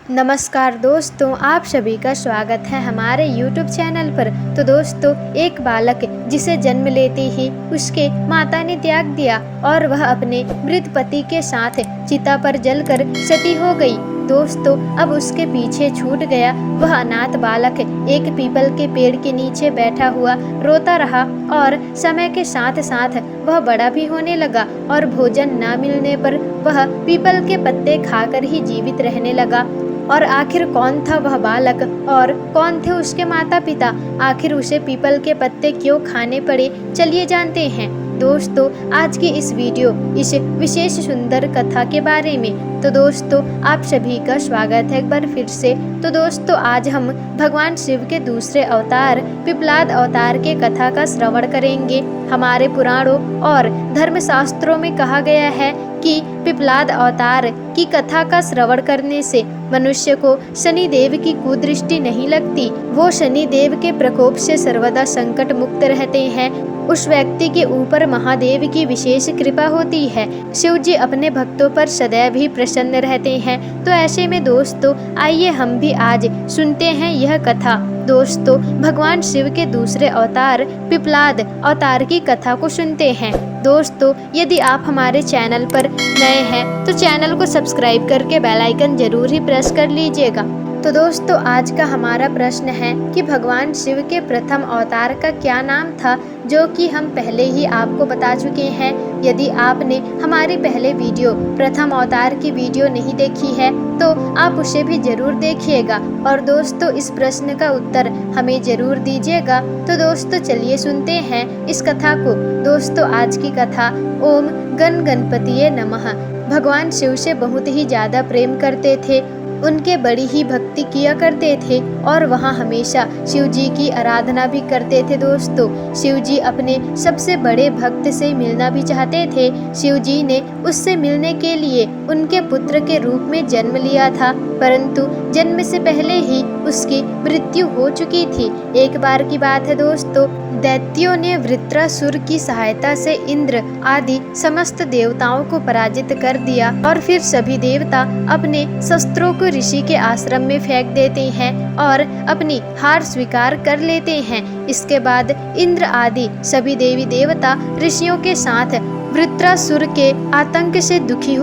नमस्कार दोस्तों, आप सभी का स्वागत है हमारे YouTube चैनल पर। तो दोस्तों, एक बालक जिसे जन्म लेते ही उसके माता ने त्याग दिया और वह अपने मृत पति के साथ चिता पर जलकर सती हो गई। दोस्तों, अब उसके पीछे छूट गया वह अनाथ बालक एक पीपल के पेड़ के नीचे बैठा हुआ रोता रहा और समय के साथ साथ वह बड़ा भी होने लगा और भोजन न मिलने पर वह पीपल के पत्ते खाकर ही जीवित रहने लगा। और आखिर कौन था वह बालक और कौन थे उसके माता पिता? आखिर उसे पीपल के पत्ते क्यों खाने पड़े, चलिए जानते हैं। दोस्तों, आज की इस वीडियो इस विशेष सुंदर कथा के बारे में। तो दोस्तों, आप सभी का स्वागत है एक बार फिर से। तो दोस्तों, आज हम भगवान शिव के दूसरे अवतार पिपलाद अवतार के कथा का श्रवण करेंगे। हमारे पुराणों और धर्मशास्त्रों में कहा गया है कि पिपलाद अवतार की कथा का श्रवण करने से मनुष्य को शनि देव की कुदृष्टि नहीं लगती। वो शनि देव के प्रकोप से सर्वदा संकट मुक्त रहते हैं। उस व्यक्ति के ऊपर महादेव की विशेष कृपा होती है। शिव जी अपने भक्तों पर सदैव ही प्रसन्न रहते हैं। तो ऐसे में दोस्तों, आइए हम भी आज सुनते हैं यह कथा। दोस्तों, भगवान शिव के दूसरे अवतार पिपलाद अवतार की कथा को सुनते हैं। दोस्तों, यदि आप हमारे चैनल पर नए हैं तो चैनल को सब्सक्राइब करके बेल आइकन जरूर ही प्रेस कर लीजिएगा। तो दोस्तों, आज का हमारा प्रश्न है कि भगवान शिव के प्रथम अवतार का क्या नाम था, जो कि हम पहले ही आपको बता चुके हैं। यदि आपने हमारी पहले वीडियो प्रथम अवतार की वीडियो नहीं देखी है तो आप उसे भी जरूर देखिएगा और दोस्तों, इस प्रश्न का उत्तर हमें जरूर दीजिएगा। तो दोस्तों, चलिए सुनते हैं इस कथा को। दोस्तों, आज की कथा ओम गण गणपतिये नमः। भगवान शिव से बहुत ही ज़्यादा प्रेम करते थे, उनके बड़ी ही भक्ति किया करते थे और वहाँ हमेशा शिव जी की आराधना भी करते थे। दोस्तों, शिव जी अपने सबसे बड़े भक्त से मिलना भी चाहते थे। शिव जी ने उससे मिलने के लिए उनके पुत्र के रूप में जन्म लिया था, परंतु जन्म से पहले ही उसकी मृत्यु हो चुकी थी। एक बार की बात है दोस्तों, दैत्यों ने वृत्रासुर की सहायता से इंद्र आदि समस्त देवताओं को पराजित कर दिया और फिर सभी देवता अपने शस्त्रों को ऋषि के आश्रम में फेंक देते हैं और अपनी हार स्वीकार कर लेते हैं। इसके बाद इंद्र आदि सभी देवी देवता ऋषियों के साथ वृत्रासुर के आतंक से दुखी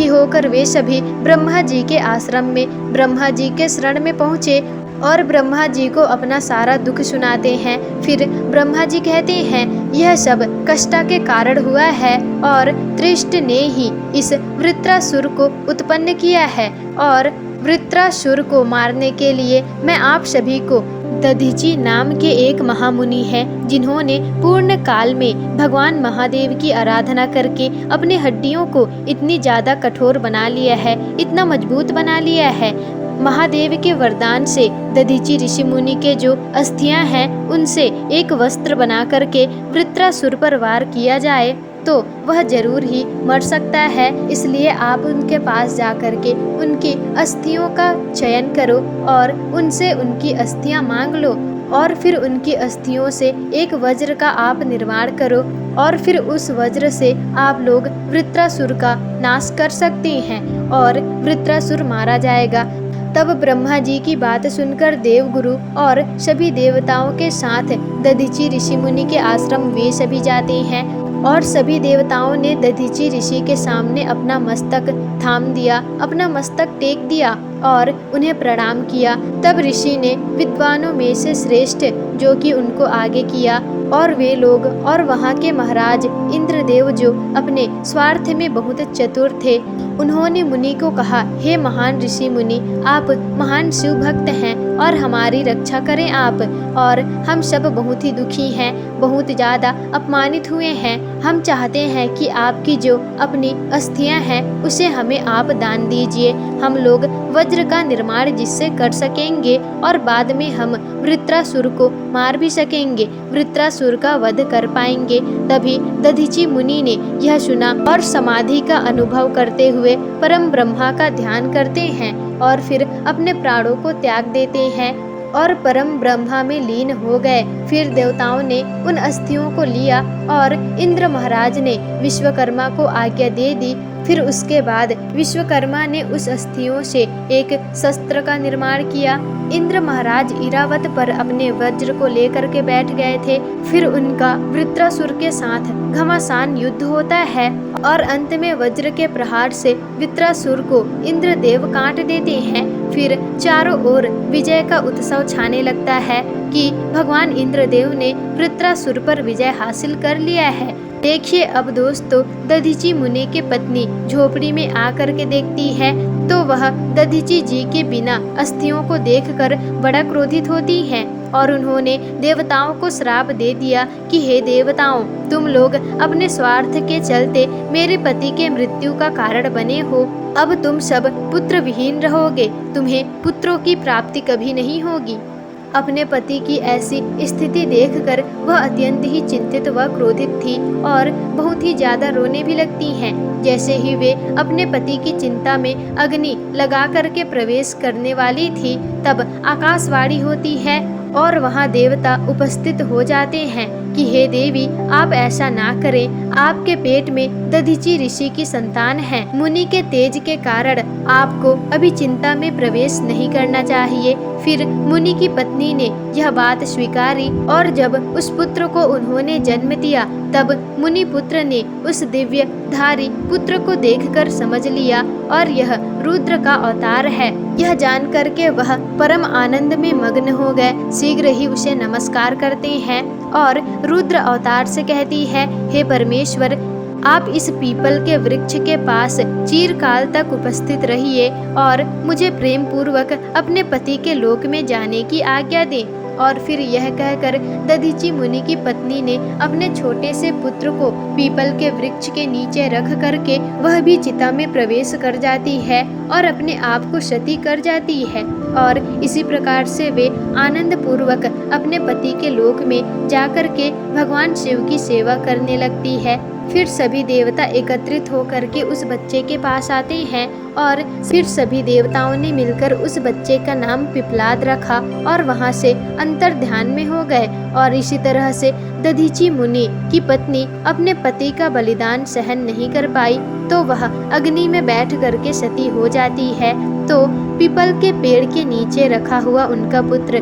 होकर वे सभी ब्रह्मा जी के आश्रम में ब्रह्मा जी के शरण में पहुँचे और ब्रह्मा जी को अपना सारा दुख सुनाते हैं। फिर ब्रह्मा जी कहते हैं, यह सब कष्ट के कारण हुआ है और त्रिष्ट ने ही इस वृत्रासुर को उत्पन्न किया है और वृत्रासुर को मारने के लिए मैं आप सभी को दधीचि नाम के एक महामुनि हैं, जिन्होंने पूर्ण काल में भगवान महादेव की आराधना करके अपनी हड्डियों को इतनी ज़्यादा कठोर बना लिया है, इतना मजबूत बना लिया है। महादेव के वरदान से दधीचि ऋषि मुनि के जो अस्थियां हैं उनसे एक वस्त्र बना करके वृत्रासुर पर वार किया जाए तो वह जरूर ही मर सकता है। इसलिए आप उनके पास जाकर के उनकी अस्थियों का चयन करो और उनसे उनकी अस्थियां मांग लो और फिर उनकी अस्थियों से एक वज्र का आप निर्माण करो और फिर उस वज्र से आप लोग वृत्रासुर का नाश कर सकते हैं और वृत्रासुर मारा जाएगा। तब ब्रह्मा जी की बात सुनकर देवगुरु और सभी देवताओं के साथ दधीचि ऋषि मुनि के आश्रम वे सभी जाते हैं और सभी देवताओं ने दधीचि ऋषि के सामने अपना मस्तक थाम दिया, अपना मस्तक टेक दिया और उन्हें प्रणाम किया। तब ऋषि ने विद्वानों में से श्रेष्ठ जो कि उनको आगे किया और वे लोग और वहाँ के महाराज इंद्रदेव जो अपने स्वार्थ में बहुत चतुर थे, उन्होंने मुनि को कहा, हे महान ऋषि मुनि, आप महान शिव भक्त हैं और हमारी रक्षा करें आप। और हम सब बहुत ही दुखी हैं, बहुत ज़्यादा अपमानित हुए हैं। हम चाहते हैं कि आपकी जो अपनी अस्थियां हैं उसे हमें आप दान दीजिए। हम लोग वज्र का निर्माण जिससे कर सकेंगे और बाद में हम वृत्रासुर को मार भी सकेंगे, वृत्रासुर का वध कर पाएंगे। तभी दधीचि मुनि ने यह सुना और समाधि का अनुभव करते हुए परम ब्रह्मा का ध्यान करते हैं और फिर अपने प्राणों को त्याग देते हैं और परम ब्रह्मा में लीन हो गए। फिर देवताओं ने उन अस्थियों को लिया और इंद्र महाराज ने विश्वकर्मा को आज्ञा दे दी फिर उसके बाद विश्वकर्मा ने उस अस्थियों से एक शस्त्र का निर्माण किया। इंद्र महाराज इरावत पर अपने वज्र को लेकर के बैठ गए थे। फिर उनका वृत्रासुर के साथ घमासान युद्ध होता है और अंत में वज्र के प्रहार से वृत्रासुर को इंद्रदेव काट देते हैं। फिर चारों ओर विजय का उत्सव छाने लगता है कि भगवान इंद्रदेव ने वृत्रासुर पर विजय हासिल कर लिया है। देखिए अब दोस्तों, दधीची मुनि की पत्नी झोपड़ी में आकर के देखती है तो वह दधीची जी के बिना अस्थियों को देखकर बड़ा क्रोधित होती हैं और उन्होंने देवताओं को श्राप दे दिया कि हे देवताओं, तुम लोग अपने स्वार्थ के चलते मेरे पति के मृत्यु का कारण बने हो। अब तुम सब पुत्र विहीन रहोगे, तुम्हें पुत्रों की प्राप्ति कभी नहीं होगी। अपने पति की ऐसी स्थिति देखकर वह अत्यंत ही चिंतित व क्रोधित थी और बहुत ही ज्यादा रोने भी लगती हैं। जैसे ही वे अपने पति की चिंता में अग्नि लगा करके प्रवेश करने वाली थी, तब आकाशवाणी होती है और वहां देवता उपस्थित हो जाते हैं कि हे देवी, आप ऐसा ना करें, आपके पेट में दधीची ऋषि की संतान है। मुनि के तेज के कारण आपको अभी चिंता में प्रवेश नहीं करना चाहिए। फिर मुनि की पत्नी ने यह बात स्वीकारी और जब उस पुत्र को उन्होंने जन्म दिया, तब मुनि पुत्र ने उस दिव्य धारी पुत्र को देखकर समझ लिया और यह रुद्र का अवतार है। यह जान करके वह परम आनंद में मग्न हो गए। शीघ्र ही उसे नमस्कार करते हैं और रुद्र अवतार से कहती है, हे परमेश्वर, आप इस पीपल के वृक्ष के पास चिरकाल तक उपस्थित रहिए और मुझे प्रेम पूर्वक अपने पति के लोक में जाने की आज्ञा दें। और फिर यह कहकर दधीची मुनि की पत्नी ने अपने छोटे से पुत्र को पीपल के वृक्ष के नीचे रख करके वह भी चिता में प्रवेश कर जाती है और अपने आप को सती कर जाती है। और इसी प्रकार से वे आनंद पूर्वक अपने पति के लोक में जाकर के भगवान शिव की सेवा करने लगती है। फिर सभी देवता एकत्रित होकर के उस बच्चे के पास आते हैं और फिर सभी देवताओं ने मिलकर उस बच्चे का नाम पिपलाद रखा और वहां से अंतर ध्यान में हो गए। और इसी तरह से दधीची मुनि की पत्नी अपने पति का बलिदान सहन नहीं कर पाई तो वह अग्नि में बैठ करके सती हो जाती है। तो पीपल के पेड़ के नीचे रखा हुआ उनका पुत्र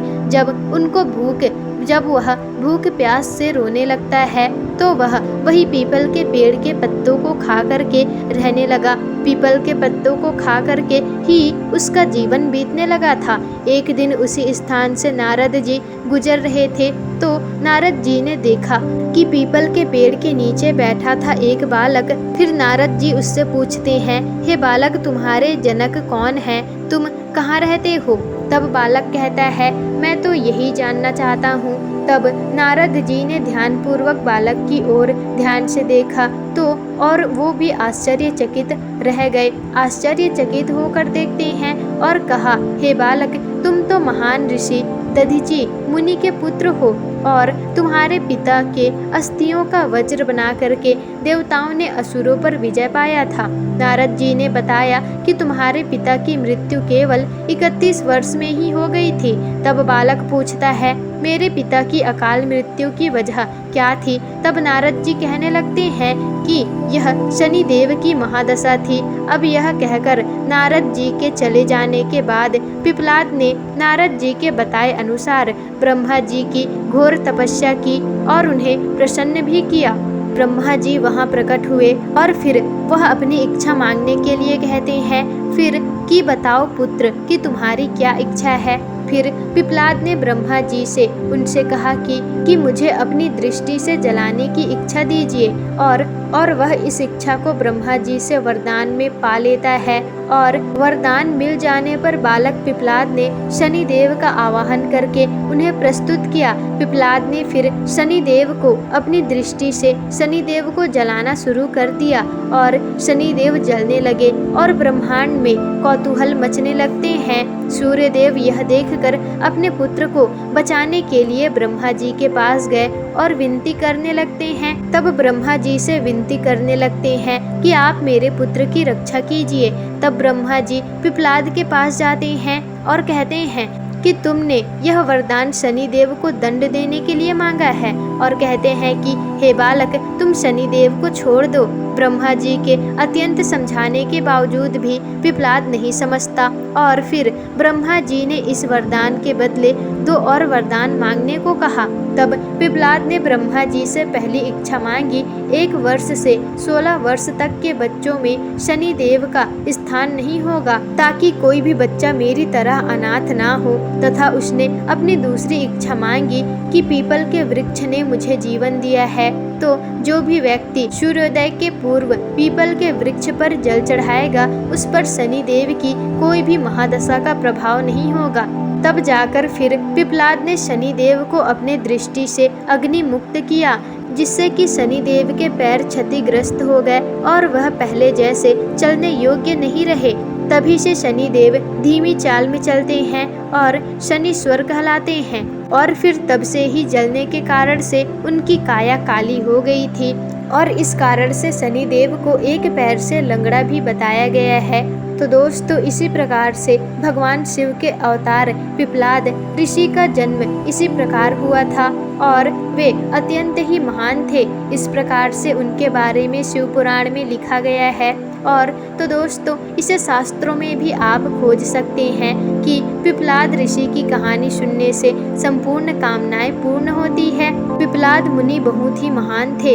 जब वह भूख प्यास से रोने लगता है तो वह वही पीपल के पेड़ के पत्तों को खा करके रहने लगा। पीपल के पत्तों को खा करके ही उसका जीवन बीतने लगा था। एक दिन उसी स्थान से नारद जी गुजर रहे थे तो नारद जी ने देखा कि पीपल के पेड़ के नीचे बैठा था एक बालक। फिर नारद जी उससे पूछते हैं, हे बालक, तुम्हारे जनक कौन है, तुम कहाँ रहते हो? तब बालक कहता है, मैं तो यही जानना चाहता हूँ। तब नारद जी ने ध्यानपूर्वक बालक की ओर ध्यान से देखा तो और वो भी आश्चर्यचकित रह गए। आश्चर्यचकित होकर देखते हैं और कहा, हे बालक, तुम तो महान ऋषि दधीची मुनि के पुत्र हो और तुम्हारे पिता के अस्थियों का वज्र बना करके देवताओं ने असुरों पर विजय पाया था। नारद जी ने बताया कि तुम्हारे पिता की मृत्यु केवल 31 वर्ष में ही हो गई थी। तब बालक पूछता है, मेरे पिता की अकाल मृत्यु की वजह क्या थी? तब नारद जी कहने लगते हैं कि यह शनि देव की महादशा थी। अब यह कहकर नारद जी के चले जाने के बाद पिपलाद ने नारद जी के बताए अनुसार ब्रह्मा जी की घोर तपस्या की और उन्हें प्रसन्न भी किया। ब्रह्मा जी वहां प्रकट हुए और फिर वह अपनी इच्छा मांगने के लिए कहते हैं। फिर कि बताओ पुत्र कि तुम्हारी क्या इच्छा है? फिर पिपलाद ने ब्रह्मा जी से उनसे कहा कि मुझे अपनी दृष्टि से जलाने की इच्छा दीजिए और वह इस इच्छा को ब्रह्मा जी से वरदान में पा लेता है। और वरदान मिल जाने पर बालक पिपलाद ने शनि देव का आवाहन करके उन्हें प्रस्तुत किया। पिपलाद ने फिर शनि देव को अपनी दृष्टि से शनि देव को जलाना शुरू कर दिया और शनि देव जलने लगे और ब्रह्मांड में कौतूहल मचने लगते हैं। सूर्य देव यह देखकर अपने पुत्र को बचाने के लिए ब्रह्मा जी के पास गए और विनती करने लगते हैं। तब ब्रह्मा जी से विनती करने लगते हैं कि आप मेरे पुत्र की रक्षा कीजिए। तब ब्रह्मा जी पिपलाद के पास जाते हैं और कहते हैं कि तुमने यह वरदान शनि देव को दंड देने के लिए मांगा है और कहते हैं कि हे बालक, तुम शनि देव को छोड़ दो ब्रह्मा जी के अत्यंत समझाने के बावजूद भी पिपलाद नहीं समझता और फिर ब्रह्मा जी ने इस वरदान के बदले 2 और वरदान मांगने को कहा। तब पिपलाद ने ब्रह्मा जी से पहली इच्छा मांगी, 1 वर्ष से 16 वर्ष तक के बच्चों में शनि देव का स्थान नहीं होगा, ताकि कोई भी बच्चा मेरी तरह अनाथ ना हो। तथा उसने अपनी दूसरी इच्छा मांगी कि पीपल के वृक्ष ने मुझे जीवन दिया है, तो जो भी व्यक्ति सूर्योदय के पूर्व पीपल के वृक्ष पर जल चढ़ाएगा उस पर शनि देव की कोई भी महादशा का प्रभाव नहीं होगा। तब जाकर फिर पिपलाद ने शनि देव को अपने दृष्टि से अग्नि मुक्त किया, जिससे कि शनि देव के पैर क्षतिग्रस्त हो गए और वह पहले जैसे चलने योग्य नहीं रहे। तभी से शनि देव धीमी चाल में चलते हैं और शनिश्वर कहलाते हैं। और फिर तब से ही जलने के कारण से उनकी काया काली हो गई थी और इस कारण से शनि देव को एक पैर से लंगड़ा भी बताया गया है। तो दोस्तों, इसी प्रकार से भगवान शिव के अवतार पिपलाद ऋषि का जन्म इसी प्रकार हुआ था और वे अत्यंत ही महान थे। इस प्रकार से उनके बारे में शिव पुराण में लिखा गया है। और तो दोस्तों, इसे शास्त्रों में भी आप खोज सकते हैं कि पिपलाद ऋषि की कहानी सुनने से संपूर्ण कामनाएं पूर्ण होती है। पिपलाद मुनि बहुत ही महान थे।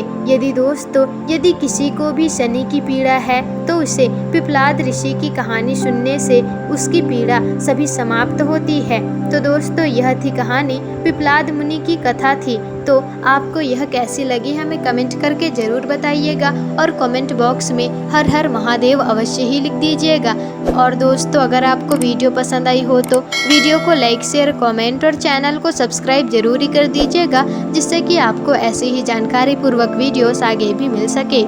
यदि किसी को भी शनि की पीड़ा है तो उसे पिपलाद ऋषि की कहानी सुनने से उसकी पीड़ा सभी समाप्त होती है। तो दोस्तों, यह थी कहानी पिपलाद मुनि की कथा थी। तो आपको यह कैसी लगी हमें कमेंट करके ज़रूर बताइएगा और कमेंट बॉक्स में हर हर महादेव अवश्य ही लिख दीजिएगा। और दोस्तों, अगर आपको वीडियो पसंद आई हो तो वीडियो को लाइक शेयर कमेंट और चैनल को सब्सक्राइब जरूर ही कर दीजिएगा, जिससे कि आपको ऐसे ही जानकारी पूर्वक वीडियोस आगे भी मिल सके।